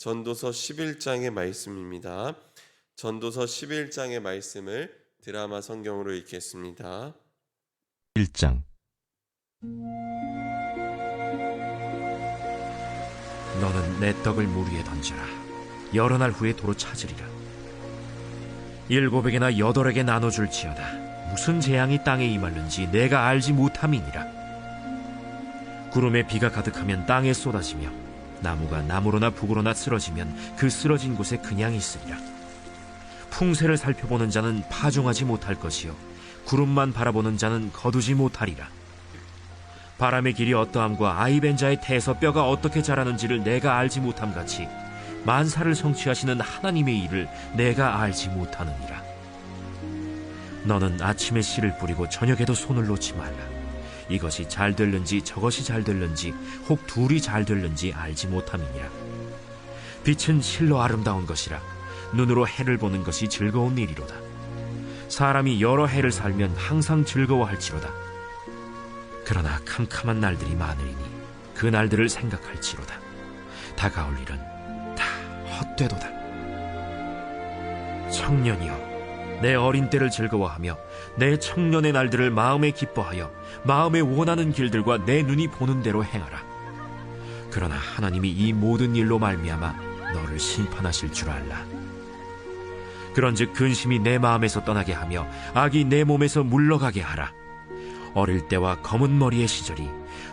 전도서 11장의 말씀입니다. 전도서 11장의 말씀을 드라마 성경으로 읽겠습니다. 1장. 너는 내 떡을 물 위에 던져라. 여러 날 후에 도로 찾으리라. 7에게나 8에게 나눠줄지어다. 무슨 재앙이 땅에 임하는지 내가 알지 못함이니라. 구름에 비가 가득하면 땅에 쏟아지며 나무가 나무로나 북으로나 쓰러지면 그 쓰러진 곳에 그냥 있으리라. 풍세를 살펴보는 자는 파종하지 못할 것이요 구름만 바라보는 자는 거두지 못하리라. 바람의 길이 어떠함과 아이벤 자의 태에서 뼈가 어떻게 자라는지를 내가 알지 못함같이 만사를 성취하시는 하나님의 일을 내가 알지 못하느니라. 너는 아침에 씨를 뿌리고 저녁에도 손을 놓지 말라. 이것이 잘 될는지 저것이 잘 될는지 혹 둘이 잘 될는지 알지 못함이니라. 빛은 실로 아름다운 것이라. 눈으로 해를 보는 것이 즐거운 일이로다. 사람이 여러 해를 살면 항상 즐거워할지로다. 그러나 캄캄한 날들이 많으리니 그 날들을 생각할지로다. 다가올 일은 다 헛되도다. 청년이여, 내 어린 때를 즐거워하며 내 청년의 날들을 마음에 기뻐하여 마음에 원하는 길들과 내 눈이 보는 대로 행하라. 그러나 하나님이 이 모든 일로 말미암아 너를 심판하실 줄 알라. 그런즉 근심이 내 마음에서 떠나게 하며 악이 내 몸에서 물러가게 하라. 어릴 때와 검은 머리의 시절이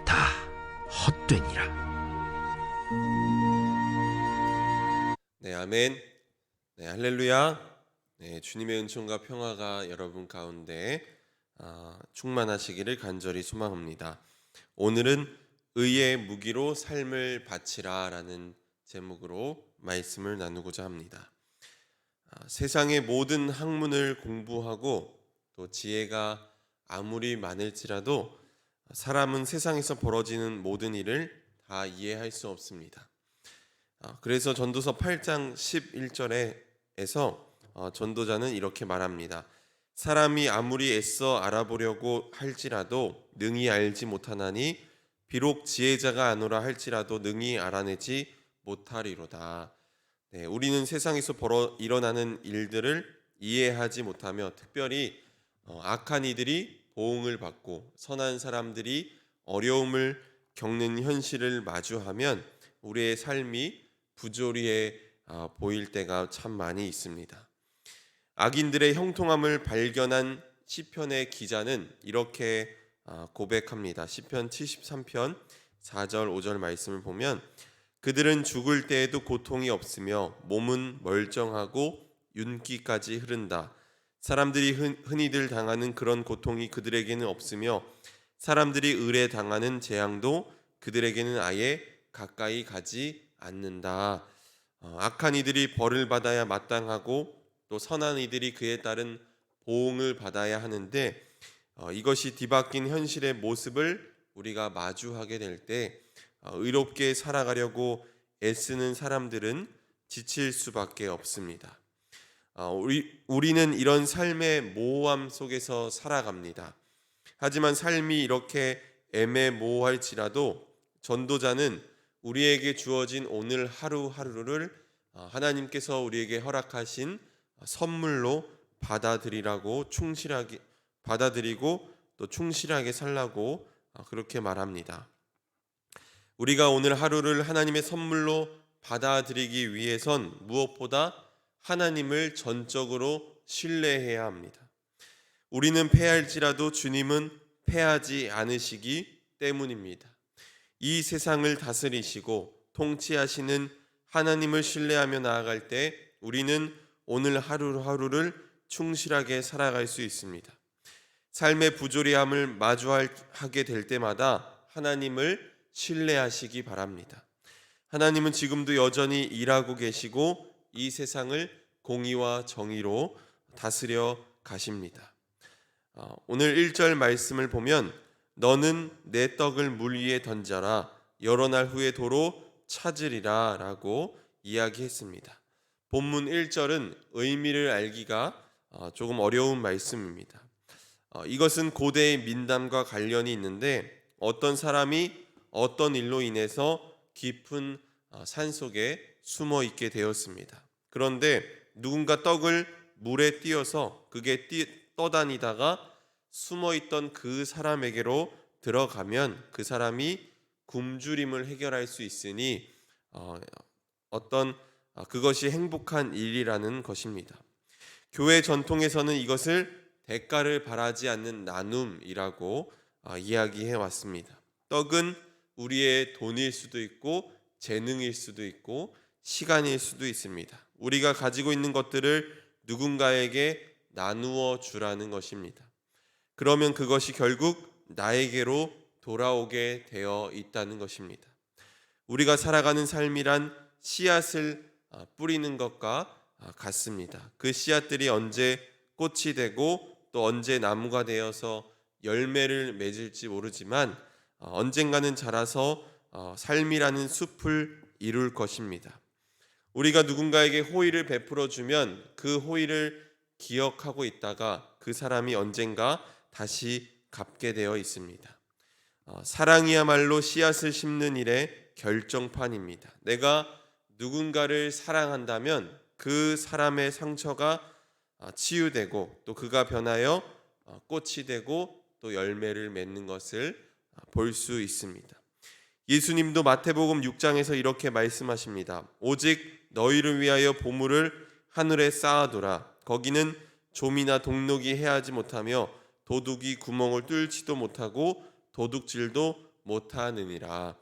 다 헛되니라. 네, 아멘. 네, 할렐루야. 네, 주님의 은총과 평화가 여러분 가운데 충만하시기를 간절히 소망합니다. 오늘은 의의 무기로 삶을 바치라 라는 제목으로 말씀을 나누고자 합니다. 세상의 모든 학문을 공부하고 또 지혜가 아무리 많을지라도 사람은 세상에서 벌어지는 모든 일을 다 이해할 수 없습니다. 그래서 전도서 8장 11절에서 전도자는 이렇게 말합니다. 사람이 아무리 애써 알아보려고 할지라도 능히 알지 못하나니 비록 지혜자가 아노라 할지라도 능히 알아내지 못하리로다. 네, 우리는 세상에서 일어나는 일들을 이해하지 못하며 특별히 악한 이들이 보응을 받고 선한 사람들이 어려움을 겪는 현실을 마주하면 우리의 삶이 부조리해 보일 때가 참 많이 있습니다. 악인들의 형통함을 발견한 시편의 기자는 이렇게 고백합니다. 시편 73편 4절 5절 말씀을 보면 그들은 죽을 때에도 고통이 없으며 몸은 멀쩡하고 윤기까지 흐른다. 사람들이 흔히들 당하는 그런 고통이 그들에게는 없으며 사람들이 의뢰 당하는 재앙도 그들에게는 아예 가까이 가지 않는다. 악한 이들이 벌을 받아야 마땅하고 또 선한 이들이 그에 따른 보응을 받아야 하는데 이것이 뒤바뀐 현실의 모습을 우리가 마주하게 될 때 의롭게 살아가려고 애쓰는 사람들은 지칠 수밖에 없습니다. 우리는 이런 삶의 모호함 속에서 살아갑니다. 하지만 삶이 이렇게 애매모호할지라도 전도자는 우리에게 주어진 오늘 하루하루를 하나님께서 우리에게 허락하신 선물로 받아들이고 또 충실하게 살라고 그렇게 말합니다. 우리가 오늘 하루를 하나님의 선물로 받아들이기 위해선 무엇보다 하나님을 전적으로 신뢰해야 합니다. 우리는 패할지라도 주님은 패하지 않으시기 때문입니다. 이 세상을 다스리시고 통치하시는 하나님을 신뢰하며 나아갈 때 우리는 오늘 하루하루를 충실하게 살아갈 수 있습니다. 삶의 부조리함을 마주하게 될 때마다 하나님을 신뢰하시기 바랍니다. 하나님은 지금도 여전히 일하고 계시고 이 세상을 공의와 정의로 다스려 가십니다. 오늘 1절 말씀을 보면 너는 내 떡을 물 위에 던져라 여러 날 후에 도로 찾으리라 라고 이야기했습니다. 본문 1절은 의미를 알기가 조금 어려운 말씀입니다. 이것은 고대의 민담과 관련이 있는데 어떤 사람이 어떤 일로 인해서 깊은 산속에 숨어 있게 되었습니다. 그런데 누군가 떡을 물에 띄어서 그게 떠다니다가 숨어 있던 그 사람에게로 들어가면 그 사람이 굶주림을 해결할 수 있으니 그것이 행복한 일이라는 것입니다. 교회 전통에서는 이것을 대가를 바라지 않는 나눔이라고 이야기해 왔습니다. 떡은 우리의 돈일 수도 있고 재능일 수도 있고 시간일 수도 있습니다. 우리가 가지고 있는 것들을 누군가에게 나누어 주라는 것입니다. 그러면 그것이 결국 나에게로 돌아오게 되어 있다는 것입니다. 우리가 살아가는 삶이란 씨앗을 뿌리는 것과 같습니다. 그 씨앗들이 언제 꽃이 되고 또 언제 나무가 되어서 열매를 맺을지 모르지만 언젠가는 자라서 삶이라는 숲을 이룰 것입니다. 우리가 누군가에게 호의를 베풀어 주면 그 호의를 기억하고 있다가 그 사람이 언젠가 다시 갚게 되어 있습니다. 사랑이야말로 씨앗을 심는 일의 결정판입니다. 내가 누군가를 사랑한다면 그 사람의 상처가 치유되고 또 그가 변하여 꽃이 되고 또 열매를 맺는 것을 볼 수 있습니다. 예수님도 마태복음 6장에서 이렇게 말씀하십니다. 오직 너희를 위하여 보물을 하늘에 쌓아두라. 거기는 좀이나 독록이 해하지 못하며 도둑이 구멍을 뚫지도 못하고 도둑질도 못하느니라.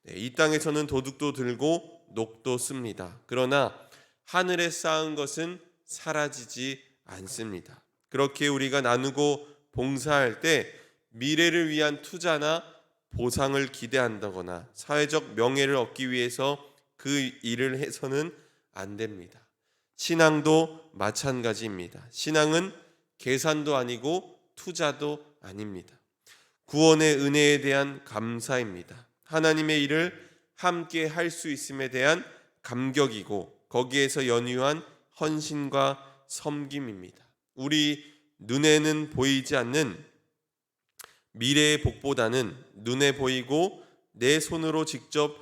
이 땅에서는 도둑도 들고 녹도 씁니다. 그러나 하늘에 쌓은 것은 사라지지 않습니다. 그렇게 우리가 나누고 봉사할 때 미래를 위한 투자나 보상을 기대한다거나 사회적 명예를 얻기 위해서 그 일을 해서는 안 됩니다. 신앙도 마찬가지입니다. 신앙은 계산도 아니고 투자도 아닙니다. 구원의 은혜에 대한 감사입니다. 하나님의 일을 함께 할 수 있음에 대한 감격이고 거기에서 연유한 헌신과 섬김입니다. 우리 눈에는 보이지 않는 미래의 복보다는 눈에 보이고 내 손으로 직접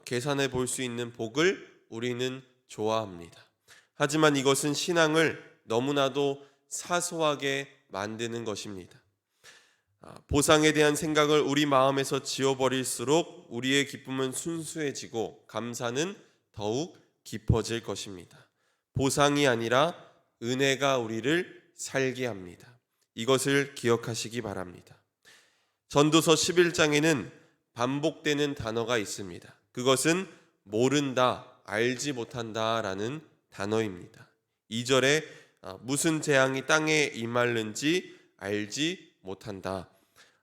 계산해 볼 수 있는 복을 우리는 좋아합니다. 하지만 이것은 신앙을 너무나도 사소하게 만드는 것입니다. 보상에 대한 생각을 우리 마음에서 지워버릴수록 우리의 기쁨은 순수해지고 감사는 더욱 깊어질 것입니다. 보상이 아니라 은혜가 우리를 살게 합니다. 이것을 기억하시기 바랍니다. 전도서 11장에는 반복되는 단어가 있습니다. 그것은 모른다, 알지 못한다라는 단어입니다. 2절에 무슨 재앙이 땅에 임하는지 알지 못한다.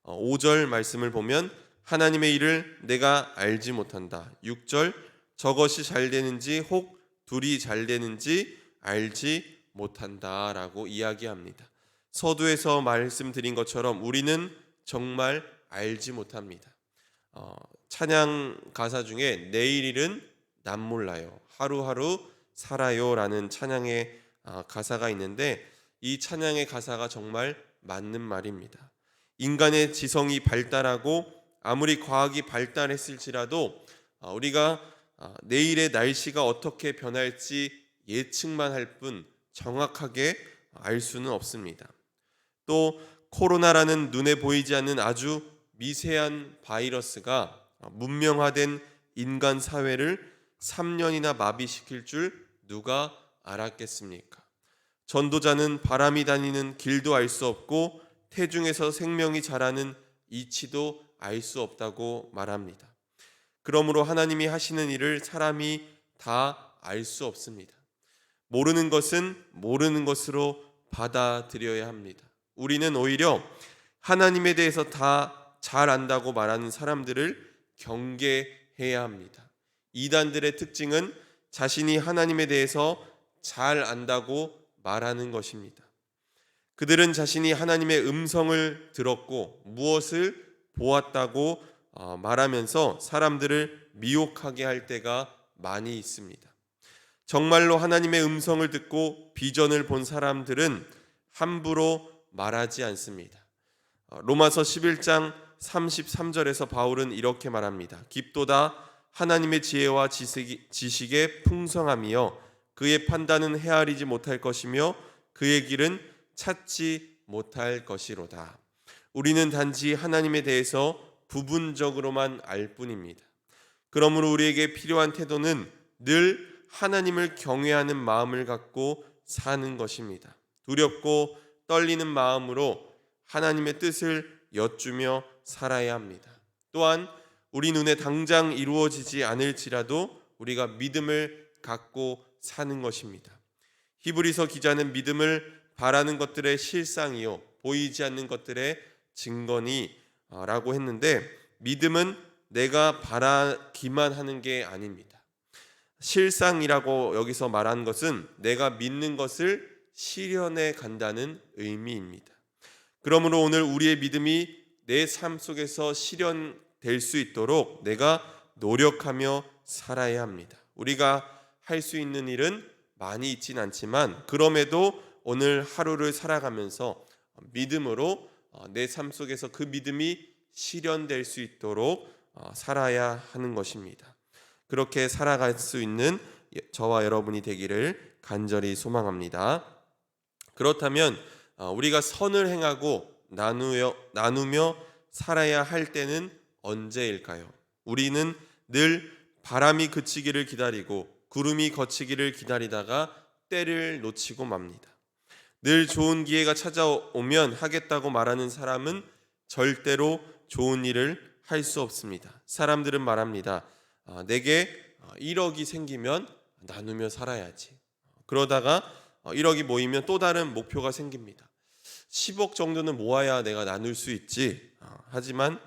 5절 말씀을 보면 하나님의 일을 내가 알지 못한다. 6절 저것이 잘 되는지 혹 둘이 잘 되는지 알지 못한다라고 이야기합니다. 서두에서 말씀드린 것처럼 우리는 정말 알지 못합니다. 찬양 가사 중에 내일 일은 남 몰라요. 하루하루 살아요라는 찬양의 가사가 있는데 이 찬양의 가사가 정말 맞는 말입니다. 인간의 지성이 발달하고 아무리 과학이 발달했을지라도 우리가 내일의 날씨가 어떻게 변할지 예측만 할 뿐 정확하게 알 수는 없습니다. 또 코로나라는 눈에 보이지 않는 아주 미세한 바이러스가 문명화된 인간 사회를 3년이나 마비시킬 줄 누가 알았겠습니까? 전도자는 바람이 다니는 길도 알 수 없고 태중에서 생명이 자라는 이치도 알 수 없다고 말합니다. 그러므로 하나님이 하시는 일을 사람이 다 알 수 없습니다. 모르는 것은 모르는 것으로 받아들여야 합니다. 우리는 오히려 하나님에 대해서 다 잘 안다고 말하는 사람들을 경계해야 합니다. 이단들의 특징은 자신이 하나님에 대해서 잘 안다고 말하는 것입니다. 그들은 자신이 하나님의 음성을 들었고 무엇을 보았다고 말하면서 사람들을 미혹하게 할 때가 많이 있습니다. 정말로 하나님의 음성을 듣고 비전을 본 사람들은 함부로 말하지 않습니다. 로마서 11장 33절에서 바울은 이렇게 말합니다. 깊도다 하나님의 지혜와 지식의 풍성함이요 그의 판단은 헤아리지 못할 것이며 그의 길은 찾지 못할 것이로다. 우리는 단지 하나님에 대해서 부분적으로만 알 뿐입니다. 그러므로 우리에게 필요한 태도는 늘 하나님을 경외하는 마음을 갖고 사는 것입니다. 두렵고 떨리는 마음으로 하나님의 뜻을 여쭈며 살아야 합니다. 또한 우리 눈에 당장 이루어지지 않을지라도 우리가 믿음을 갖고 사는 것입니다. 히브리서 기자는 믿음을 바라는 것들의 실상이요 보이지 않는 것들의 증거니라고 했는데, 믿음은 내가 바라기만 하는 게 아닙니다. 실상이라고 여기서 말한 것은 내가 믿는 것을 실현해 간다는 의미입니다. 그러므로 오늘 우리의 믿음이 내 삶 속에서 실현될 수 있도록 내가 노력하며 살아야 합니다. 우리가 할 수 있는 일은 많이 있진 않지만 그럼에도 오늘 하루를 살아가면서 믿음으로 내 삶 속에서 그 믿음이 실현될 수 있도록 살아야 하는 것입니다. 그렇게 살아갈 수 있는 저와 여러분이 되기를 간절히 소망합니다. 그렇다면 우리가 선을 행하고 나누며 살아야 할 때는 언제일까요? 우리는 늘 바람이 그치기를 기다리고 구름이 걷히기를 기다리다가 때를 놓치고 맙니다. 늘 좋은 기회가 찾아오면 하겠다고 말하는 사람은 절대로 좋은 일을 할 수 없습니다. 사람들은 말합니다. 내게 1억이 생기면 나누며 살아야지. 그러다가 1억이 모이면 또 다른 목표가 생깁니다. 10억 정도는 모아야 내가 나눌 수 있지. 하지만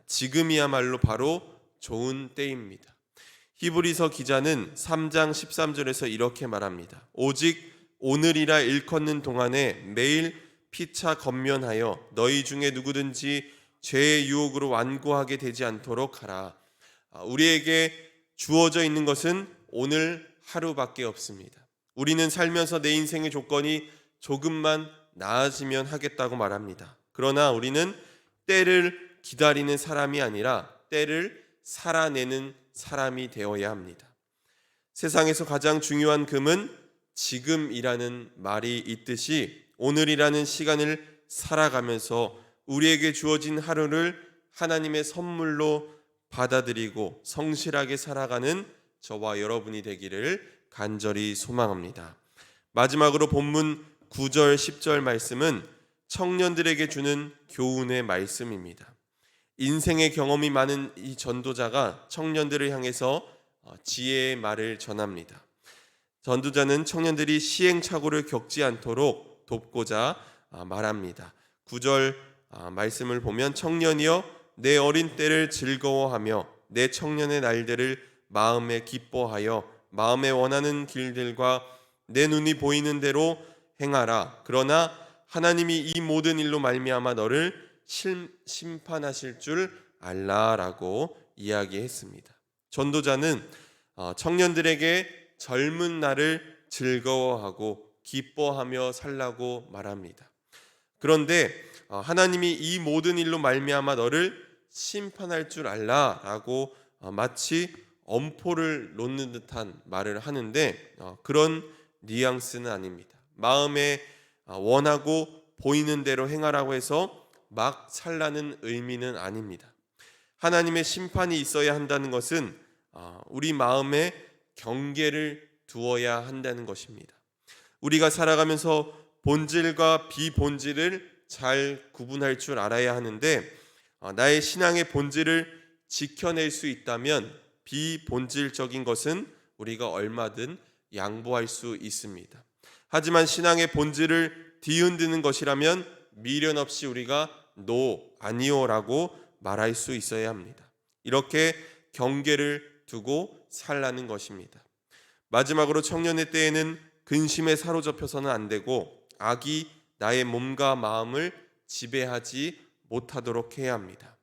지금이야말로 바로 좋은 때입니다. 히브리서 기자는 3장 13절에서 이렇게 말합니다. 오직 오늘이라 일컫는 동안에 매일 피차 건면하여 너희 중에 누구든지 죄의 유혹으로 완고하게 되지 않도록 하라. 우리에게 주어져 있는 것은 오늘 하루밖에 없습니다. 우리는 살면서 내 인생의 조건이 조금만 나아지면 하겠다고 말합니다. 그러나 우리는 때를 기다리는 사람이 아니라 때를 살아내는 사람이 되어야 합니다. 세상에서 가장 중요한 금은 지금이라는 말이 있듯이 오늘이라는 시간을 살아가면서 우리에게 주어진 하루를 하나님의 선물로 받아들이고 성실하게 살아가는 저와 여러분이 되기를 간절히 소망합니다. 마지막으로 본문 9절 10절 말씀은 청년들에게 주는 교훈의 말씀입니다. 인생의 경험이 많은 이 전도자가 청년들을 향해서 지혜의 말을 전합니다. 전도자는 청년들이 시행착오를 겪지 않도록 돕고자 말합니다. 9절 말씀을 보면 청년이여 내 어린 때를 즐거워하며 내 청년의 날들을 마음에 기뻐하여 마음에 원하는 길들과 내 눈이 보이는 대로 행하라. 그러나 하나님이 이 모든 일로 말미암아 너를 심판하실 줄 알라라고 이야기했습니다. 전도자는 청년들에게 젊은 날을 즐거워하고 기뻐하며 살라고 말합니다. 그런데 하나님이 이 모든 일로 말미암아 너를 심판할 줄 알라라고 마치 엄포를 놓는 듯한 말을 하는데 그런 뉘앙스는 아닙니다. 마음에 원하고 보이는 대로 행하라고 해서 막 살라는 의미는 아닙니다. 하나님의 심판이 있어야 한다는 것은 우리 마음에 경계를 두어야 한다는 것입니다. 우리가 살아가면서 본질과 비본질을 잘 구분할 줄 알아야 하는데 나의 신앙의 본질을 지켜낼 수 있다면 비본질적인 것은 우리가 얼마든 양보할 수 있습니다. 하지만 신앙의 본질을 뒤흔드는 것이라면 미련 없이 우리가 아니요라고 말할 수 있어야 합니다. 이렇게 경계를 두고 살라는 것입니다. 마지막으로 청년의 때에는 근심에 사로잡혀서는 안 되고 악이 나의 몸과 마음을 지배하지 못하도록 해야 합니다.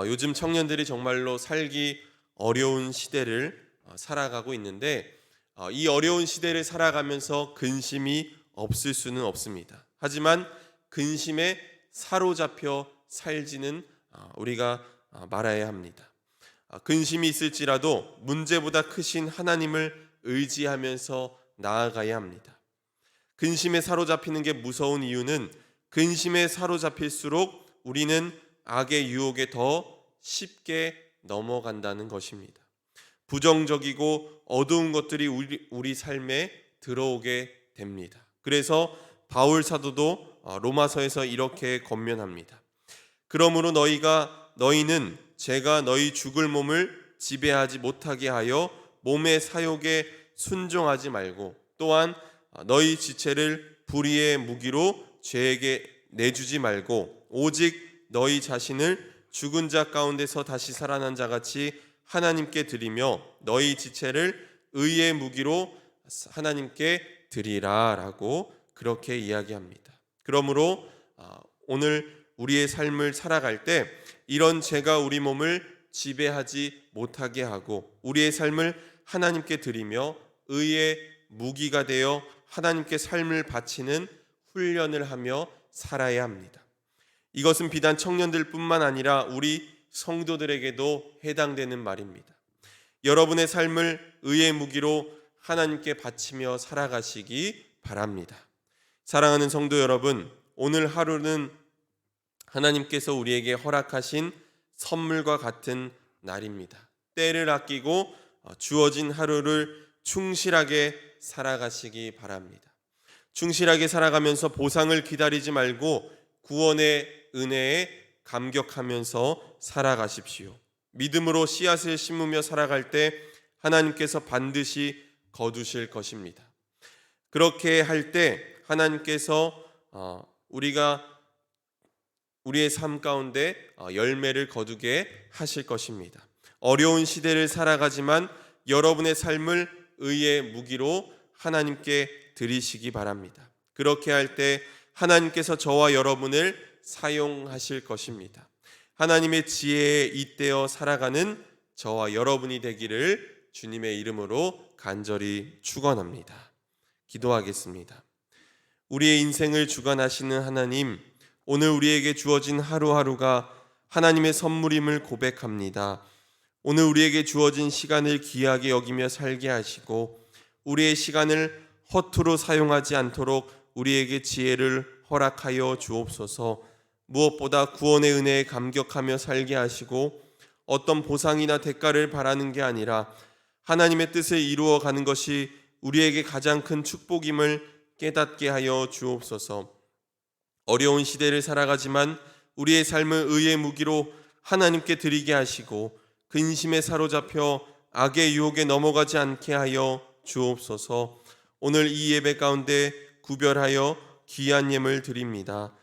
요즘 청년들이 정말로 살기 어려운 시대를 살아가고 있는데 이 어려운 시대를 살아가면서 근심이 없을 수는 없습니다. 하지만 근심에 사로잡혀 살지는 우리가 말아야 합니다. 근심이 있을지라도 문제보다 크신 하나님을 의지하면서 나아가야 합니다. 근심에 사로잡히는 게 무서운 이유는 근심에 사로잡힐수록 우리는 악의 유혹에 더 쉽게 넘어간다는 것입니다. 부정적이고 어두운 것들이 우리 삶에 들어오게 됩니다. 그래서 바울 사도도 로마서에서 이렇게 권면합니다. 그러므로 너희는 제가 너희 죽을 몸을 지배하지 못하게 하여 몸의 사욕에 순종하지 말고 또한 너희 지체를 불의의 무기로 죄에게 내주지 말고 오직 너희 자신을 죽은 자 가운데서 다시 살아난 자같이 하나님께 드리며 너희 지체를 의의 무기로 하나님께 드리라라고 그렇게 이야기합니다. 그러므로 오늘 우리의 삶을 살아갈 때 이런 죄가 우리 몸을 지배하지 못하게 하고 우리의 삶을 하나님께 드리며 의의 무기가 되어 하나님께 삶을 바치는 훈련을 하며 살아야 합니다. 이것은 비단 청년들뿐만 아니라 우리 성도들에게도 해당되는 말입니다. 여러분의 삶을 의의 무기로 하나님께 바치며 살아가시기 바랍니다. 사랑하는 성도 여러분, 오늘 하루는 하나님께서 우리에게 허락하신 선물과 같은 날입니다. 때를 아끼고 주어진 하루를 충실하게 살아가시기 바랍니다. 충실하게 살아가면서 보상을 기다리지 말고 구원의 은혜에 감격하면서 살아가십시오. 믿음으로 씨앗을 심으며 살아갈 때 하나님께서 반드시 거두실 것입니다. 그렇게 할 때 하나님께서 우리의 삶 가운데 열매를 거두게 하실 것입니다. 어려운 시대를 살아가지만 여러분의 삶을 의의 무기로 하나님께 드리시기 바랍니다. 그렇게 할 때 하나님께서 저와 여러분을 사용하실 것입니다. 하나님의 지혜에 잇대어 살아가는 저와 여러분이 되기를 주님의 이름으로 간절히 축원합니다. 기도하겠습니다. 우리의 인생을 주관하시는 하나님, 오늘 우리에게 주어진 하루하루가 하나님의 선물임을 고백합니다. 오늘 우리에게 주어진 시간을 귀하게 여기며 살게 하시고 우리의 시간을 허투루 사용하지 않도록 우리에게 지혜를 허락하여 주옵소서. 무엇보다 구원의 은혜에 감격하며 살게 하시고 어떤 보상이나 대가를 바라는 게 아니라 하나님의 뜻을 이루어가는 것이 우리에게 가장 큰 축복임을 깨닫게 하여 주옵소서. 어려운 시대를 살아가지만 우리의 삶을 의의 무기로 하나님께 드리게 하시고 근심에 사로잡혀 악의 유혹에 넘어가지 않게 하여 주옵소서. 오늘 이 예배 가운데 구별하여 귀한 예물 드립니다.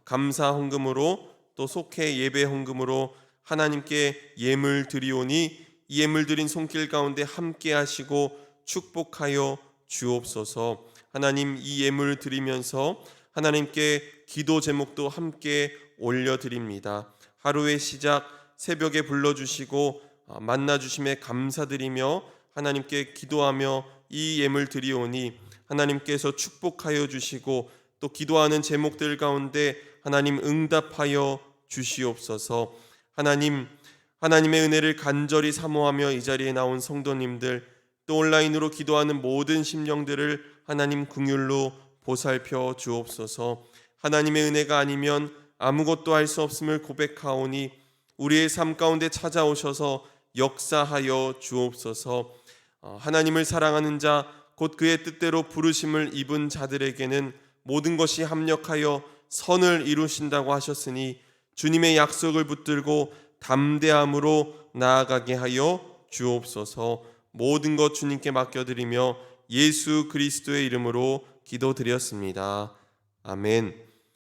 감사 헌금으로 또 속회 예배 헌금으로 하나님께 예물 드리오니 이 예물 드린 손길 가운데 함께 하시고 축복하여 주옵소서. 하나님, 이 예물 드리면서 하나님께 기도 제목도 함께 올려드립니다. 하루의 시작 새벽에 불러주시고 만나주심에 감사드리며 하나님께 기도하며 이 예물 드리오니 하나님께서 축복하여 주시고 또 기도하는 제목들 가운데 하나님 응답하여 주시옵소서. 하나님의 은혜를 간절히 사모하며 이 자리에 나온 성도님들 또 온라인으로 기도하는 모든 심령들을 하나님 긍휼로 보살펴 주옵소서. 하나님의 은혜가 아니면 아무것도 할 수 없음을 고백하오니 우리의 삶 가운데 찾아오셔서 역사하여 주옵소서. 하나님을 사랑하는 자 곧 그의 뜻대로 부르심을 입은 자들에게는 모든 것이 합력하여 선을 이루신다고 하셨으니 주님의 약속을 붙들고 담대함으로 나아가게 하여 주옵소서. 모든 것 주님께 맡겨드리며 예수 그리스도의 이름으로 기도드렸습니다. 아멘.